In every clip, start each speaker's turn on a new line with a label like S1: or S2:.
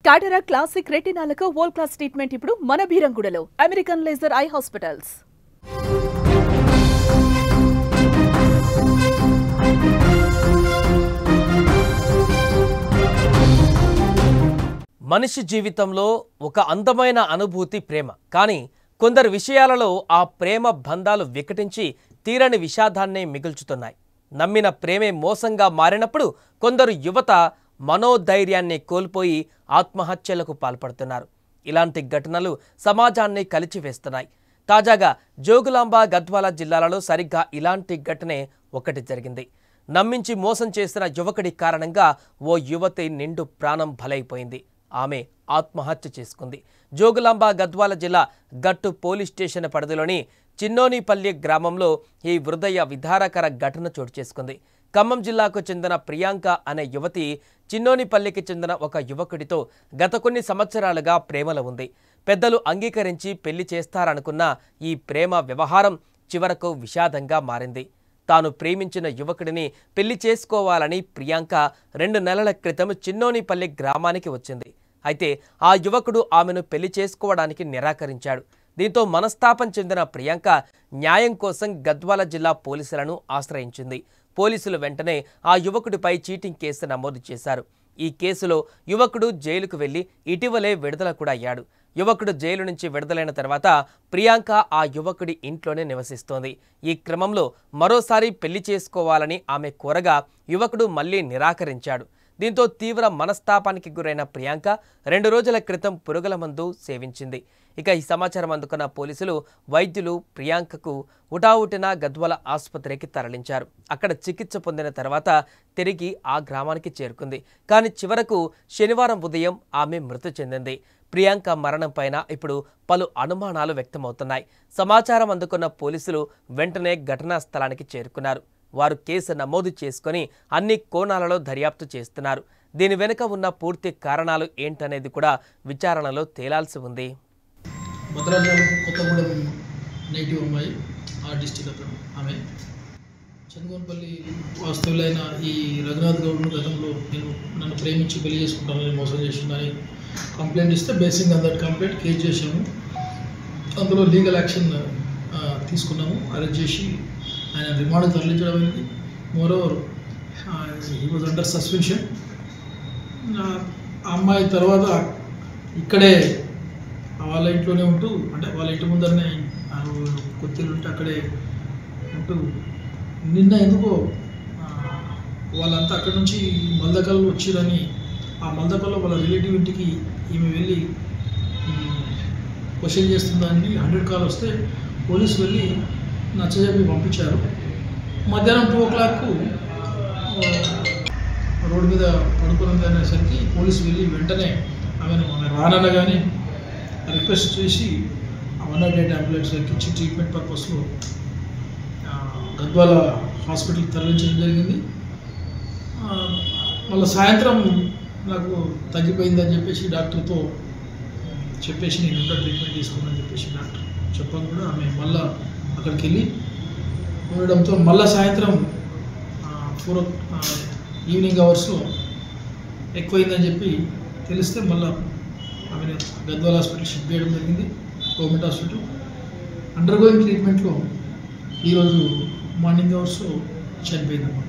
S1: Cataract classic రెటినాలకు world class treatment ఇప్పుడు మన బీరంగూడలో అమెరికన్ లేజర్ ఐ హాస్పిటల్స్.
S2: మనిషి జీవితంలో ఒక అందమైన అనుభూతి ప్రేమ. కానీ కొందరు విషయాలలో ఆ ప్రేమ బంధాలు వికటించి తీరని విషాదాన్నే మిగుల్చుతున్నాయి. నమ్మిన ప్రేమే మోసంగా మారినప్పుడు కొందరు యువత మనోధైర్యాన్ని కోల్పోయి ఆత్మహత్యలకు పాల్పడుతున్నారు. ఇలాంటి ఘటనలు సమాజాన్ని కలిచివేస్తున్నాయి. తాజాగా జోగులాంబ గద్వాల జిల్లాలలో సరిగ్గా ఇలాంటి ఘటనే ఒకటి జరిగింది. నమ్మించి మోసం చేసిన యువకుడి కారణంగా ఓ యువతి నిండు ప్రాణం బలైపోయింది. ఆమె ఆత్మహత్య చేసుకుంది. జోగులాంబ గద్వాల జిల్లా గట్టు పోలీస్ స్టేషన్ పరిధిలోని చిన్నోనిపల్లి గ్రామంలో ఈ హృదయ విదారకర ఘటన చోటు చేసుకుంది. ఖమ్మం జిల్లాకు చెందిన ప్రియాంక అనే యువతి చిన్నోనిపల్లికి చెందిన ఒక యువకుడితో గత కొన్ని సంవత్సరాలుగా ప్రేమలో ఉంది. పెద్దలు అంగీకరించి పెళ్లి చేస్తారనుకున్న ఈ ప్రేమ వ్యవహారం చివరకు విషాదంగా మారింది. తాను ప్రేమించిన యువకుడిని పెళ్లి చేసుకోవాలని ప్రియాంక 2 నెలల క్రితం చిన్నోనిపల్లి గ్రామానికి వచ్చింది. అయితే ఆ యువకుడు ఆమెను పెళ్లి చేసుకోవడానికి నిరాకరించాడు. దీంతో మనస్తాపం చెందిన ప్రియాంక న్యాయం కోసం గద్వాల జిల్లా పోలీసులను ఆశ్రయించింది. పోలీసులు వెంటనే ఆ యువకుడిపై చీటింగ్ కేసు నమోదు చేశారు. ఈ కేసులో యువకుడు జైలుకు వెళ్లి ఇటీవలే విడుదల కూడా అయ్యాడు. యువకుడు జైలు నుంచి విడుదలైన తర్వాత ప్రియాంక ఆ యువకుడి ఇంట్లోనే నివసిస్తోంది. ఈ క్రమంలో మరోసారి పెళ్లి చేసుకోవాలని ఆమె కోరగా యువకుడు మళ్లీ నిరాకరించాడు. దీంతో తీవ్ర మనస్తాపానికి గురైన ప్రియాంక 2 రోజుల క్రితం పురుగుల మందు సేవించింది. ఇక ఈ సమాచారం అందుకున్న పోలీసులు వైద్యులు ప్రియాంకకు ఉటావుటిన గద్వాల ఆసుపత్రికి తరలించారు. అక్కడ చికిత్స పొందిన తర్వాత తిరిగి ఆ గ్రామానికి చేరుకుంది. కానీ చివరకు శనివారం ఉదయం ఆమె మృతి చెందింది. ప్రియాంక మరణం పైన ఇప్పుడు పలు అనుమానాలు వ్యక్తమవుతున్నాయి. సమాచారం అందుకున్న పోలీసులు వెంటనే ఘటనా స్థలానికి చేరుకున్నారు. వారు కేసు నమోదు చేసుకుని అన్ని కోణాలలో దర్యాప్తు చేస్తున్నారు. దీని వెనుక ఉన్న పూర్తి కారణాలు ఏంటనేది కూడా విచారణలో తేలాల్సి ఉంది.
S3: భద్రాచలం కొత్తగూడెం నేటివ్ అమ్మాయి, ఆ డిస్టిక్ అతను. ఆమె చంద్రగోన్పల్లి వాస్తవులైన ఈ రఘునాథ్ గౌడ్ను గతంలో నన్ను ప్రేమించి పెళ్లి చేసుకుంటానని మోసం చేసిందని కంప్లైంట్ ఇస్తే basing on that complaint case చేశాము. అందులో లీగల్ యాక్షన్ తీసుకున్నాము. అరెస్ట్ చేసి ఆయన రిమాండ్ తరలించడం అయింది. Moreover he was under suspension. ఆ అమ్మాయి తర్వాత ఇక్కడే వాళ్ళ ఇంట్లోనే ఉంటూ, అంటే వాళ్ళ ఇంటి ముందరనే కొత్తలు ఉంటే అక్కడే ఉంటూ నిన్న ఎందుకో వాళ్ళంతా అక్కడి నుంచి మల్దకల్ వచ్చిరని ఆ మల్దకల్లో వాళ్ళ రిలేటివ్ ఇంటికి ఈమె వెళ్ళి క్వశ్చన్ చేస్తుందని 100 కాల్ వస్తే పోలీసు వెళ్ళి నచ్చజెప్పి పంపించారు. మధ్యాహ్నం 2 o'clock రోడ్డు మీద పడుకున్నది అనేసరికి పోలీసు వెళ్ళి వెంటనే ఆమె రాననగానే రిక్వెస్ట్ చేసి 108 అంబులెన్స్ ఎక్కించి ట్రీట్మెంట్ పర్పస్లో గద్వాల హాస్పిటల్కి తరలించడం జరిగింది. మళ్ళీ సాయంత్రం నాకు తగ్గిపోయిందని చెప్పేసి డాక్టర్తో చెప్పేసి నేను ఇంకా ట్రీట్మెంట్ తీసుకున్నాను చెప్పేసి డాక్టర్ చెప్పాను కూడా. ఆమె మళ్ళీ అక్కడికి వెళ్ళి ఉండడంతో మళ్ళీ సాయంత్రం 4 ఈవినింగ్ అవర్స్లో ఎక్కువైందని చెప్పి తెలిస్తే మళ్ళీ ఆమె గద్వాల హాస్పిటల్ షిఫ్ట్ చేయడం జరిగింది, గవర్నమెంట్ హాస్పిటల్. అండర్గోయింగ్ ట్రీట్మెంట్లో ఈరోజు మార్నింగ్ అవర్స్లో చనిపోయిందమ్మా.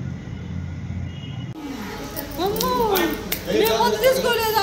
S4: తీసుకోలేదు